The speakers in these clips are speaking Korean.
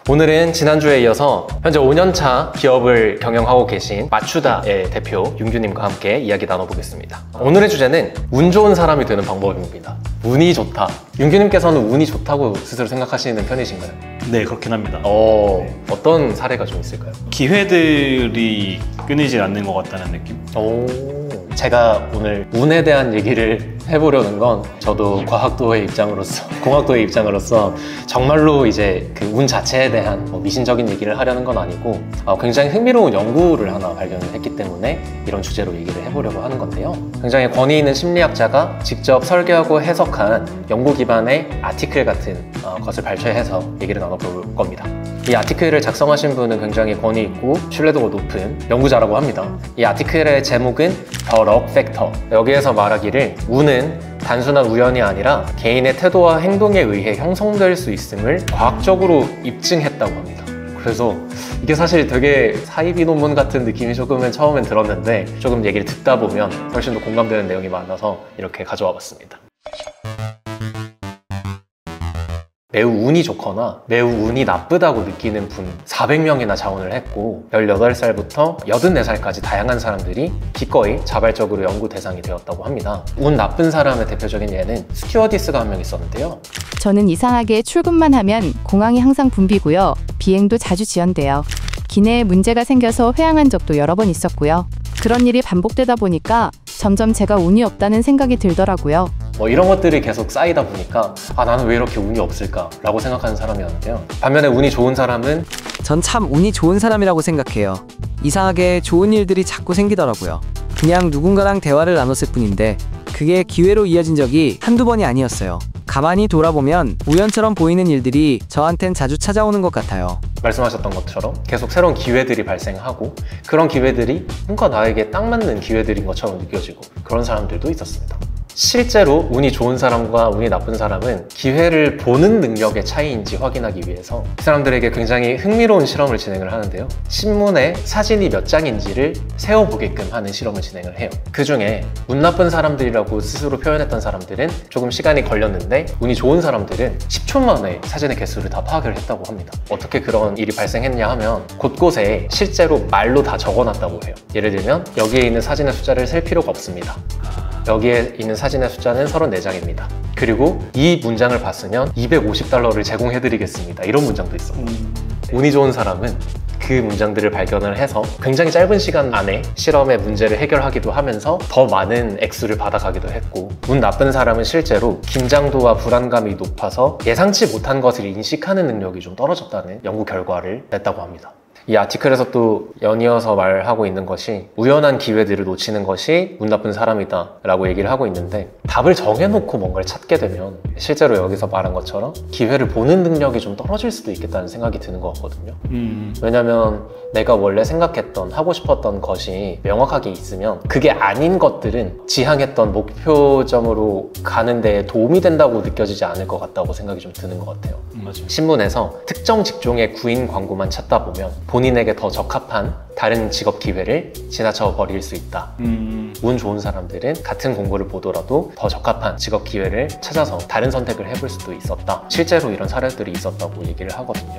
오늘은 지난주에 이어서 현재 5년차 기업을 경영하고 계신 마추다의 대표 윤규님과 함께 이야기 나눠보겠습니다. 오늘의 주제는 운 좋은 사람이 되는 방법입니다. 운이 좋다. 윤규님께서는 운이 좋다고 스스로 생각하시는 편이신가요? 네, 그렇긴 합니다. 어떤 사례가 좀 있을까요? 기회들이 끊이질 않는 것 같다는 느낌? 제가 오늘 운에 대한 얘기를 해보려는 건 저도 과학도의 입장으로서, 공학도의 입장으로서 정말로 이제 그 운 자체에 대한 미신적인 얘기를 하려는 건 아니고 굉장히 흥미로운 연구를 하나 발견을 했기 때문에 이런 주제로 얘기를 해보려고 하는 건데요. 굉장히 권위 있는 심리학자가 직접 설계하고 해석한 연구 기반의 아티클 같은 것을 발췌해서 얘기를 나눠볼 겁니다. 이 아티클을 작성하신 분은 굉장히 권위 있고 신뢰도가 높은 연구자라고 합니다. 이 아티클의 제목은 The Luck Factor. 여기에서 말하기를 운은 단순한 우연이 아니라 개인의 태도와 행동에 의해 형성될 수 있음을 과학적으로 입증했다고 합니다. 그래서 이게 사실 되게 사이비 논문 같은 느낌이 조금은 처음엔 들었는데 조금 얘기를 듣다 보면 훨씬 더 공감되는 내용이 많아서 이렇게 가져와 봤습니다. 매우 운이 좋거나 매우 운이 나쁘다고 느끼는 분 400명이나 자원을 했고 18살부터 84살까지 다양한 사람들이 기꺼이 자발적으로 연구 대상이 되었다고 합니다. 운 나쁜 사람의 대표적인 예는 스튜어디스가 한 명 있었는데요. 저는 이상하게 출근만 하면 공항이 항상 붐비고요. 비행도 자주 지연돼요. 기내에 문제가 생겨서 회항한 적도 여러 번 있었고요. 그런 일이 반복되다 보니까 점점 제가 운이 없다는 생각이 들더라고요. 이런 것들이 계속 쌓이다 보니까 나는 왜 이렇게 운이 없을까? 라고 생각하는 사람이었는데요. 반면에 운이 좋은 사람은 전 참 운이 좋은 사람이라고 생각해요. 이상하게 좋은 일들이 자꾸 생기더라고요. 그냥 누군가랑 대화를 나눴을 뿐인데 그게 기회로 이어진 적이 한두 번이 아니었어요. 가만히 돌아보면 우연처럼 보이는 일들이 저한텐 자주 찾아오는 것 같아요. 말씀하셨던 것처럼 계속 새로운 기회들이 발생하고 그런 기회들이 뭔가 나에게 딱 맞는 기회들인 것처럼 느껴지고 그런 사람들도 있었습니다. 실제로 운이 좋은 사람과 운이 나쁜 사람은 기회를 보는 능력의 차이인지 확인하기 위해서 그 사람들에게 굉장히 흥미로운 실험을 진행을 하는데요. 신문에 사진이 몇 장인지를 세어보게끔 하는 실험을 진행을 해요. 그 중에 운 나쁜 사람들이라고 스스로 표현했던 사람들은 조금 시간이 걸렸는데 운이 좋은 사람들은 10초 만에 사진의 개수를 다 파악을 했다고 합니다. 어떻게 그런 일이 발생했냐 하면 곳곳에 실제로 말로 다 적어놨다고 해요. 예를 들면 여기에 있는 사진의 숫자를 셀 필요가 없습니다. 여기에 있는 사진의 숫자는 34장입니다. 그리고 이 문장을 봤으면 $250를 제공해드리겠습니다. 이런 문장도 있어요. 운이 좋은 사람은 그 문장들을 발견을 해서 굉장히 짧은 시간 안에 실험의 문제를 해결하기도 하면서 더 많은 액수를 받아가기도 했고, 운 나쁜 사람은 실제로 긴장도와 불안감이 높아서 예상치 못한 것을 인식하는 능력이 좀 떨어졌다는 연구 결과를 냈다고 합니다. 이 아티클에서 또 연이어서 말하고 있는 것이 우연한 기회들을 놓치는 것이 운 나쁜 사람이다 라고 얘기를 하고 있는데, 답을 정해놓고 뭔가를 찾게 되면 실제로 여기서 말한 것처럼 기회를 보는 능력이 좀 떨어질 수도 있겠다는 생각이 드는 것 같거든요. 왜냐면 내가 원래 생각했던 하고 싶었던 것이 명확하게 있으면 그게 아닌 것들은 지향했던 목표점으로 가는 데 도움이 된다고 느껴지지 않을 것 같다고 생각이 좀 드는 것 같아요. 맞아요. 신문에서 특정 직종의 구인 광고만 찾다 보면 본인에게 더 적합한 다른 직업 기회를 지나쳐 버릴 수 있다. 운 좋은 사람들은 같은 공고를 보더라도 더 적합한 직업 기회를 찾아서 다른 선택을 해볼 수도 있었다. 실제로 이런 사례들이 있었다고 얘기를 하거든요.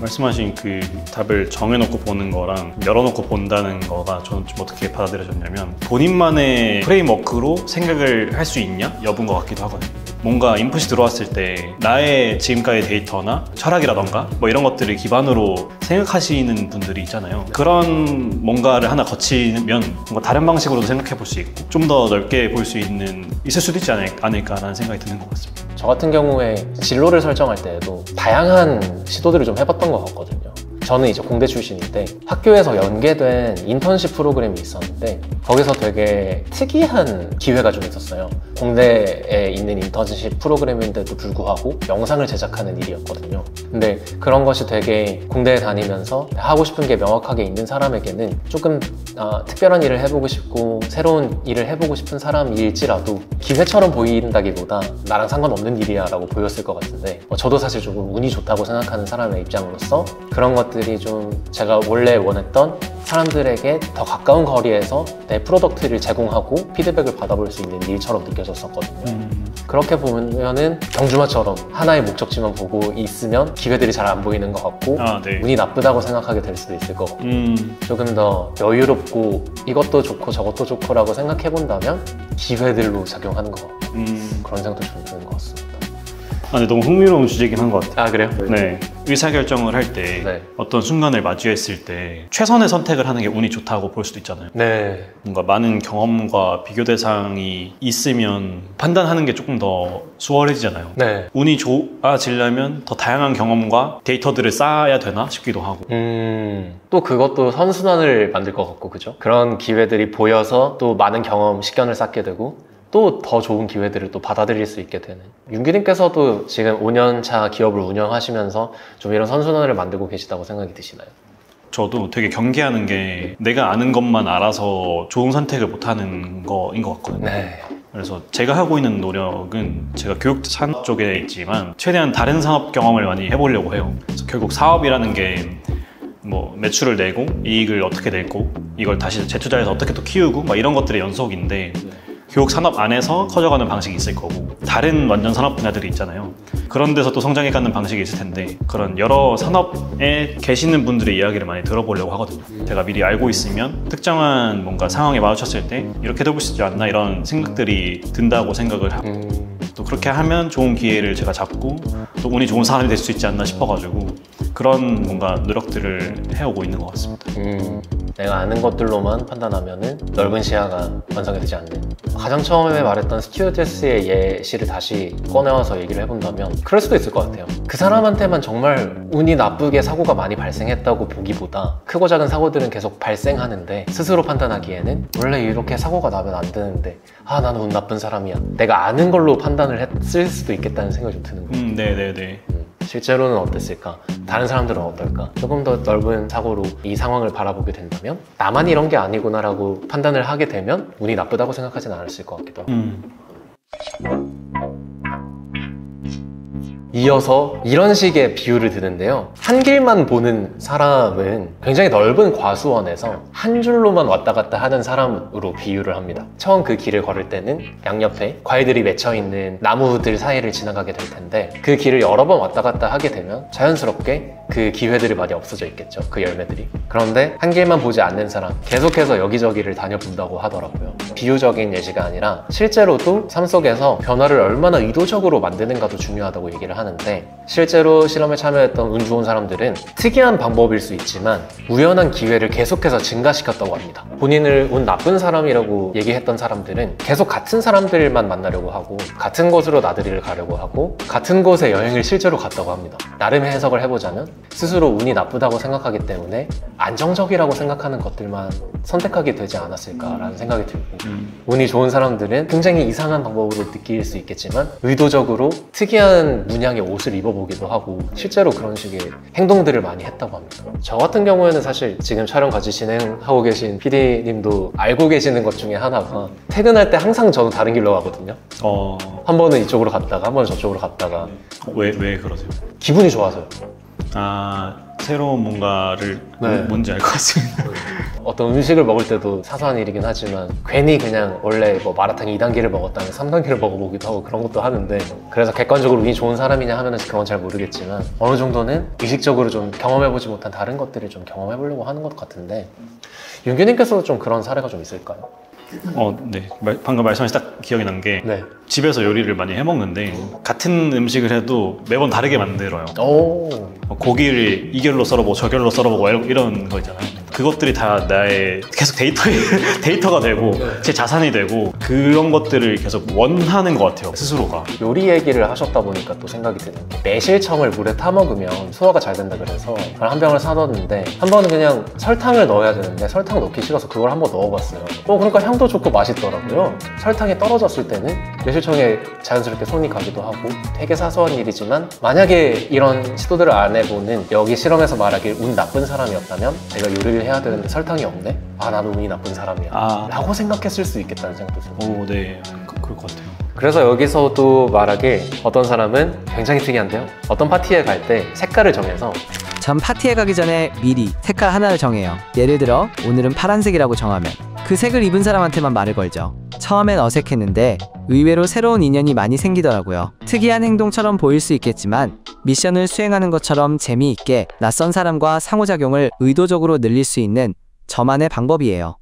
말씀하신 그 답을 정해놓고 보는 거랑 열어놓고 본다는 거가 저는 좀 어떻게 받아들여졌냐면, 본인만의 프레임워크로 생각을 할 수 있냐? 여부인 것 같기도 하거든요. 뭔가 인풋이 들어왔을 때 나의 지금까지 데이터나 철학이라던가 뭐 이런 것들을 기반으로 생각하시는 분들이 있잖아요. 그런 뭔가를 하나 거치면 뭔가 다른 방식으로도 생각해 볼 수 있고 좀 더 넓게 볼 수 있을 수도 있지 않을까라는 생각이 드는 것 같습니다. 저 같은 경우에 진로를 설정할 때에도 다양한 시도들을 좀 해봤던 것 같거든요. 저는 이제 공대 출신인데 학교에서 연계된 인턴십 프로그램이 있었는데 거기서 되게 특이한 기회가 좀 있었어요. 공대에 있는 인턴십 프로그램인데도 불구하고 영상을 제작하는 일이었거든요. 근데 그런 것이 되게 공대에 다니면서 하고 싶은 게 명확하게 있는 사람에게는 조금 특별한 일을 해보고 싶고 새로운 일을 해보고 싶은 사람일지라도 기회처럼 보인다기보다 나랑 상관없는 일이야 라고 보였을 것 같은데, 저도 사실 조금 운이 좋다고 생각하는 사람의 입장으로서 그런 것들이 좀 제가 원래 원했던 사람들에게 더 가까운 거리에서 내 프로덕트를 제공하고 피드백을 받아볼 수 있는 일처럼 느껴졌었거든요. 그렇게 보면은 경주마처럼 하나의 목적지만 보고 있으면 기회들이 잘 안 보이는 것 같고 네. 운이 나쁘다고 생각하게 될 수도 있을 것 같고 조금 더 여유롭고 이것도 좋고 저것도 좋고라고 생각해 본다면 기회들로 작용하는 것 같고 그런 생각도 좀 드는 것 같습니다. 근데 너무 흥미로운 주제긴 한 것 같아요. 아 그래요? 네. 의사결정을 할 때 네. 어떤 순간을 마주했을 때 최선의 선택을 하는 게 운이 좋다고 볼 수도 있잖아요. 네. 뭔가 많은 경험과 비교 대상이 있으면 판단하는 게 조금 더 수월해지잖아요. 네. 운이 좋아지려면 더 다양한 경험과 데이터들을 쌓아야 되나 싶기도 하고. 또 그것도 선순환을 만들 것 같고 그죠? 그런 기회들이 보여서 또 많은 경험, 식견을 쌓게 되고 또 더 좋은 기회들을 또 받아들일 수 있게 되는. 윤기님께서도 지금 5년차 기업을 운영하시면서 좀 이런 선순환을 만들고 계시다고 생각이 드시나요? 저도 되게 경계하는 게 내가 아는 것만 알아서 좋은 선택을 못하는 거인 것 같거든요. 네. 그래서 제가 하고 있는 노력은 제가 교육 산업 쪽에 있지만 최대한 다른 산업 경험을 많이 해보려고 해요. 그래서 결국 사업이라는 게 뭐 매출을 내고 이익을 어떻게 내고 이걸 다시 재투자해서 어떻게 또 키우고 막 이런 것들의 연속인데 교육 산업 안에서 커져가는 방식이 있을 거고 다른 완전 산업 분야들이 있잖아요. 그런 데서 또 성장해가는 방식이 있을 텐데 그런 여러 산업에 계시는 분들의 이야기를 많이 들어보려고 하거든요. 제가 미리 알고 있으면 특정한 뭔가 상황에 마주쳤을 때 이렇게 해볼 수 있지 않나 이런 생각들이 든다고 생각을 하고 또 그렇게 하면 좋은 기회를 제가 잡고 또 운이 좋은 사람이 될 수 있지 않나 싶어가지고 그런 뭔가 노력들을 해오고 있는 것 같습니다. 내가 아는 것들로만 판단하면은 넓은 시야가 완성이 되지 않는. 가장 처음에 말했던 스튜어디스의 예시를 다시 꺼내와서 얘기를 해본다면 그럴 수도 있을 것 같아요. 그 사람한테만 정말 운이 나쁘게 사고가 많이 발생했다고 보기보다 크고 작은 사고들은 계속 발생하는데 스스로 판단하기에는 원래 이렇게 사고가 나면 안 되는데 나는 운 나쁜 사람이야. 내가 아는 걸로 판단을 했을 수도 있겠다는 생각이 좀 드는 거예요. 네네네. 실제로는 어땠을까? 다른 사람들은 어떨까? 조금 더 넓은 사고로 이 상황을 바라보게 된다면 나만 이런 게 아니구나라고 판단을 하게 되면 운이 나쁘다고 생각하진 않았을 것 같기도 하고 이어서 이런 식의 비유를 드는데요. 한 길만 보는 사람은 굉장히 넓은 과수원에서 한 줄로만 왔다 갔다 하는 사람으로 비유를 합니다. 처음 그 길을 걸을 때는 양옆에 과일들이 맺혀있는 나무들 사이를 지나가게 될 텐데 그 길을 여러 번 왔다 갔다 하게 되면 자연스럽게 그 기회들이 많이 없어져 있겠죠. 그 열매들이. 그런데 한 길만 보지 않는 사람 계속해서 여기저기를 다녀본다고 하더라고요. 비유적인 예시가 아니라 실제로도 삶 속에서 변화를 얼마나 의도적으로 만드는가도 중요하다고 얘기를 하는데 실제로 실험에 참여했던 운 좋은 사람들은 특이한 방법일 수 있지만 우연한 기회를 계속해서 증가시켰다고 합니다. 본인을 운 나쁜 사람이라고 얘기했던 사람들은 계속 같은 사람들만 만나려고 하고 같은 곳으로 나들이를 가려고 하고 같은 곳에 여행을 실제로 갔다고 합니다. 나름의 해석을 해보자면 스스로 운이 나쁘다고 생각하기 때문에 안정적이라고 생각하는 것들만 선택하게 되지 않았을까라는 생각이 들고 운이 좋은 사람들은 굉장히 이상한 방법으로 느낄 수 있겠지만 의도적으로 특이한 문양의 옷을 입어보기도 하고 실제로 그런 식의 행동들을 많이 했다고 합니다. 저 같은 경우에는 사실 지금 촬영 같이 진행하고 계신 PD님도 알고 계시는 것 중에 하나가 퇴근할 때 항상 저는 다른 길로 가거든요. 한 번은 이쪽으로 갔다가 한 번은 저쪽으로 갔다가. 왜 그러세요? 기분이 좋아서요. 새로운 뭔가를 네. 뭔지 알 것 같습니다. 어떤 음식을 먹을 때도 사소한 일이긴 하지만 괜히 그냥 원래 뭐 마라탕 2단계를 먹었다면 3단계를 먹어보기도 하고 그런 것도 하는데 그래서 객관적으로 운이 좋은 사람이냐 하면 그건 잘 모르겠지만 어느 정도는 의식적으로 좀 경험해보지 못한 다른 것들을 좀 경험해보려고 하는 것 같은데 윤규님께서도 좀 그런 사례가 좀 있을까요? 네. 방금 말씀하신 딱 기억이 난 게 네. 집에서 요리를 많이 해먹는데 같은 음식을 해도 매번 다르게 만들어요. 고기를 이 결로 썰어보고 저 결로 썰어보고 이런 거 있잖아요. 그것들이 다 나의 계속 데이터가 되고 제 자산이 되고 그런 것들을 계속 원하는 것 같아요. 스스로가. 요리 얘기를 하셨다 보니까 또 생각이 드는 게 매실청을 물에 타먹으면 소화가 잘 된다 그래서 그걸 한 병을 사뒀는데 한 번은 그냥 설탕을 넣어야 되는데 설탕 넣기 싫어서 그걸 한번 넣어봤어요. 그러니까 향도 좋고 맛있더라고요. 설탕이 떨어졌을 때는 매실청에 자연스럽게 손이 가기도 하고 되게 사소한 일이지만 만약에 이런 시도들을 안 해보는 여기 실험에서 말하길 운 나쁜 사람이었다면 내가 요리를 해야 되는데 설탕이 없네? 나도 운이 나쁜 사람이야 라고 생각했을 수 있겠다는 생각도 들어요. 네. 그럴 것 같아요. 그래서 여기서도 말하길 어떤 사람은 굉장히 특이한데요. 어떤 파티에 갈 때 색깔을 정해서 전 파티에 가기 전에 미리 색깔 하나를 정해요. 예를 들어 오늘은 파란색이라고 정하면 그 색을 입은 사람한테만 말을 걸죠. 처음엔 어색했는데 의외로 새로운 인연이 많이 생기더라고요. 특이한 행동처럼 보일 수 있겠지만 미션을 수행하는 것처럼 재미있게 낯선 사람과 상호작용을 의도적으로 늘릴 수 있는 저만의 방법이에요.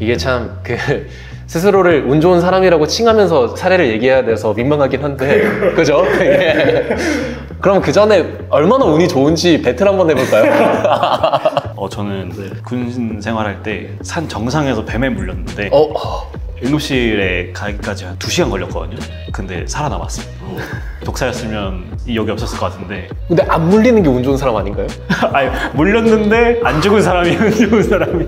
이게 참 스스로를 운 좋은 사람이라고 칭하면서 사례를 얘기해야 돼서 민망하긴 한데 그죠? 그럼 그 전에 얼마나 운이 좋은지 배틀 한번 해볼까요? 저는 군 생활할 때 산 정상에서 뱀에 물렸는데 응급실에 가기까지 한 2시간 걸렸거든요. 근데 살아남았어요. 독사였으면 여기 없었을 것 같은데. 근데 안 물리는 게 운 좋은 사람 아닌가요? 아니, 물렸는데 안 죽은 사람이 운 좋은 사람이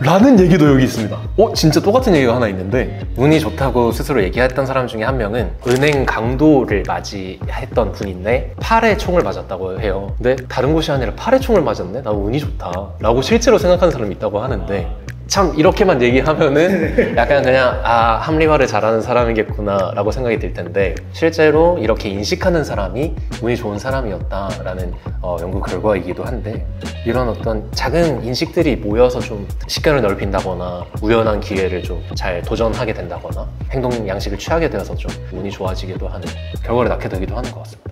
라는 얘기도 여기 있습니다. 진짜 똑같은 얘기가 하나 있는데 운이 좋다고 스스로 얘기했던 사람 중에 한 명은 은행 강도를 맞이했던 분인데 팔에 총을 맞았다고 해요. 근데 다른 곳이 아니라 팔에 총을 맞았네? 나 운이 좋다 라고 실제로 생각하는 사람이 있다고 하는데 참 이렇게만 얘기하면은 약간 그냥 합리화를 잘하는 사람이겠구나 라고 생각이 들 텐데 실제로 이렇게 인식하는 사람이 운이 좋은 사람이었다라는 연구 결과이기도 한데 이런 어떤 작은 인식들이 모여서 좀 식견을 넓힌다거나 우연한 기회를 좀 잘 도전하게 된다거나 행동 양식을 취하게 되어서 좀 운이 좋아지기도 하는 결과를 낳게 되기도 하는 것 같습니다.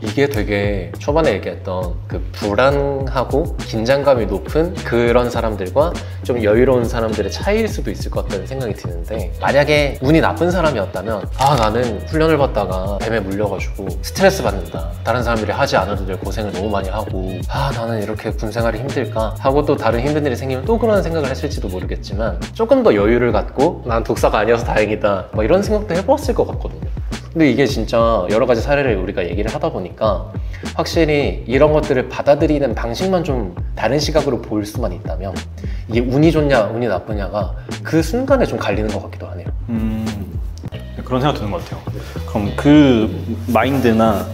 이게 되게 초반에 얘기했던 그 불안하고 긴장감이 높은 그런 사람들과 좀 여유로운 사람들의 차이일 수도 있을 것 같다는 생각이 드는데 만약에 운이 나쁜 사람이었다면 나는 훈련을 받다가 뱀에 물려가지고 스트레스 받는다, 다른 사람들이 하지 않아도 될 고생을 너무 많이 하고 나는 이렇게 군 생활이 힘들까 하고 또 다른 힘든 일이 생기면 또 그런 생각을 했을지도 모르겠지만 조금 더 여유를 갖고 난 독사가 아니어서 다행이다 이런 생각도 해보았을 것 같거든요. 근데 이게 진짜 여러 가지 사례를 우리가 얘기를 하다 보니까 확실히 이런 것들을 받아들이는 방식만 좀 다른 시각으로 볼 수만 있다면 이게 운이 좋냐 운이 나쁘냐가 그 순간에 좀 갈리는 것 같기도 하네요. 그런 생각 드는 것 같아요. 그럼 그 마인드나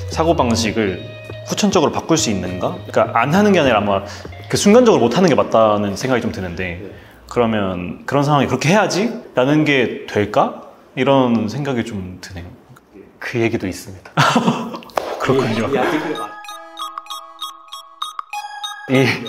사고방식을 후천적으로 바꿀 수 있는가? 그러니까 안 하는 게 아니라 아마 그 순간적으로 못 하는 게 맞다는 생각이 좀 드는데 그러면 그런 상황이 그렇게 해야지? 라는 게 될까? 이런 생각이 좀 드네요. 그 얘기도 있습니다. 그렇군요.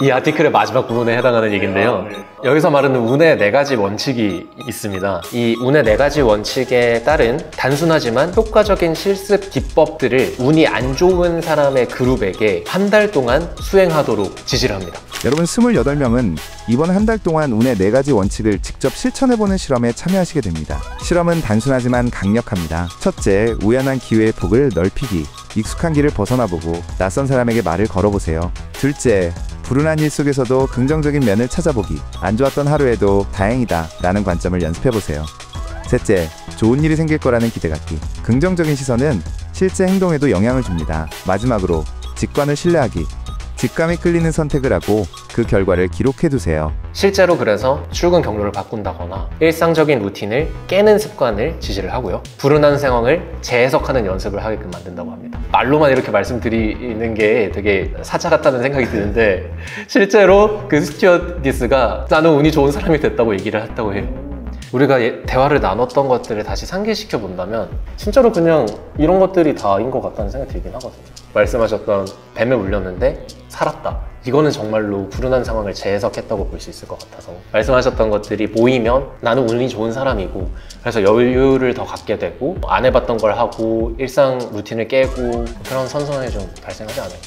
이 아티클의 마지막 부분에 해당하는 얘기인데요. 여기서 말하는 운의 4가지 원칙이 있습니다. 이 운의 4가지 원칙에 따른 단순하지만 효과적인 실습 기법들을 운이 안 좋은 사람의 그룹에게 한 달 동안 수행하도록 지시를 합니다. 여러분 28명은 이번 한 달 동안 운의 4가지 원칙을 직접 실천해보는 실험에 참여하시게 됩니다. 실험은 단순하지만 강력합니다. 첫째, 우연한 기회의 폭을 넓히기. 익숙한 길을 벗어나보고 낯선 사람에게 말을 걸어보세요. 둘째, 불운한 일 속에서도 긍정적인 면을 찾아보기. 안 좋았던 하루에도 다행이다 라는 관점을 연습해보세요. 셋째, 좋은 일이 생길 거라는 기대 갖기. 긍정적인 시선은 실제 행동에도 영향을 줍니다. 마지막으로, 직관을 신뢰하기. 직감이 끌리는 선택을 하고 그 결과를 기록해두세요. 실제로 그래서 출근 경로를 바꾼다거나 일상적인 루틴을 깨는 습관을 지시를 하고요. 불운한 상황을 재해석하는 연습을 하게끔 만든다고 합니다. 말로만 이렇게 말씀드리는 게 되게 사자 같다는 생각이 드는데 실제로 그 스튜어디스가 나는 운이 좋은 사람이 됐다고 얘기를 했다고 해요. 우리가 대화를 나눴던 것들을 다시 상기시켜 본다면 진짜로 그냥 이런 것들이 다인 것 같다는 생각이 들긴 하거든요. 말씀하셨던 뱀에 물렸는데 살았다. 이거는 정말로 불운한 상황을 재해석했다고 볼 수 있을 것 같아서 말씀하셨던 것들이 모이면 나는 운이 좋은 사람이고 그래서 여유를 더 갖게 되고 안 해봤던 걸 하고 일상 루틴을 깨고 그런 선선함이 좀 발생하지 않을까.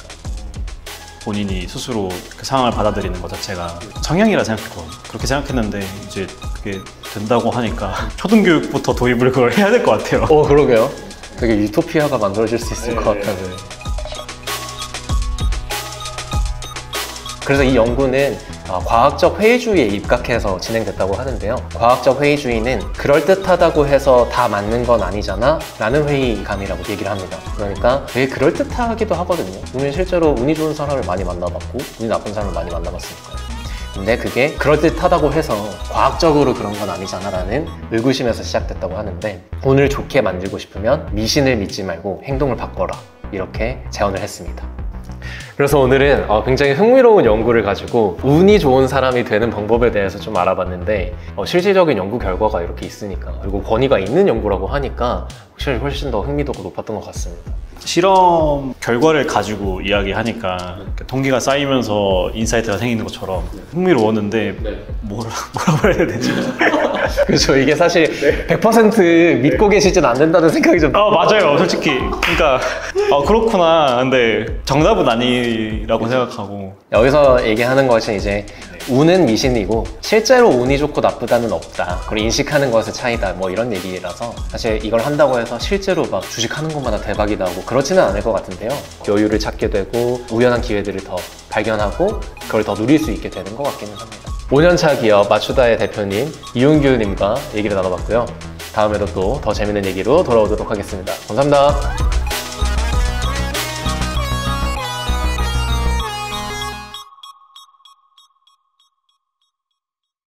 본인이 스스로 그 상황을 받아들이는 것 자체가 성향이라 생각했거든요. 그렇게 생각했는데 이제 그게 된다고 하니까 초등교육부터 도입을 그걸 해야 될 것 같아요. 그러게요. 되게 유토피아가 만들어질 수 있을 것 같아요. 그래서 이 연구는 과학적 회의주의에 입각해서 진행됐다고 하는데요. 과학적 회의주의는 그럴듯하다고 해서 다 맞는 건 아니잖아 라는 회의감이라고 얘기를 합니다. 그러니까 되게 그럴듯하기도 하거든요. 우리는 실제로 운이 좋은 사람을 많이 만나봤고 운이 나쁜 사람을 많이 만나봤으니까요. 근데 그게 그럴듯하다고 해서 과학적으로 그런 건 아니잖아 라는 의구심에서 시작됐다고 하는데 운을 좋게 만들고 싶으면 미신을 믿지 말고 행동을 바꿔라 이렇게 제언을 했습니다. 그래서 오늘은 굉장히 흥미로운 연구를 가지고 운이 좋은 사람이 되는 방법에 대해서 좀 알아봤는데 실질적인 연구 결과가 이렇게 있으니까 그리고 권위가 있는 연구라고 하니까 확실히 훨씬 더 흥미도가 높았던 것 같습니다. 실험 결과를 가지고 이야기하니까 동기가 쌓이면서 인사이트가 생기는 것처럼 흥미로웠는데 뭐라고 해야 되지? 그렇죠. 이게 사실 100% 믿고 계시진 않는다는 생각이 좀. 맞아요. 솔직히. 그러니까 그렇구나. 근데 정답은 아니라고 생각하고. 여기서 얘기하는 것이 이제 운은 미신이고 실제로 운이 좋고 나쁘다는 없다. 그리고 인식하는 것의 차이다. 뭐 이런 얘기라서 사실 이걸 한다고 해서 실제로 막 주식하는 것마다 대박이다 하고 그렇지는 않을 것 같은데요. 여유를 찾게 되고 우연한 기회들을 더 발견하고 그걸 더 누릴 수 있게 되는 것 같기는 합니다. 5년차 기업 마추다의 대표님 이윤규님과 얘기를 나눠봤고요. 다음에도 또 더 재밌는 얘기로 돌아오도록 하겠습니다. 감사합니다.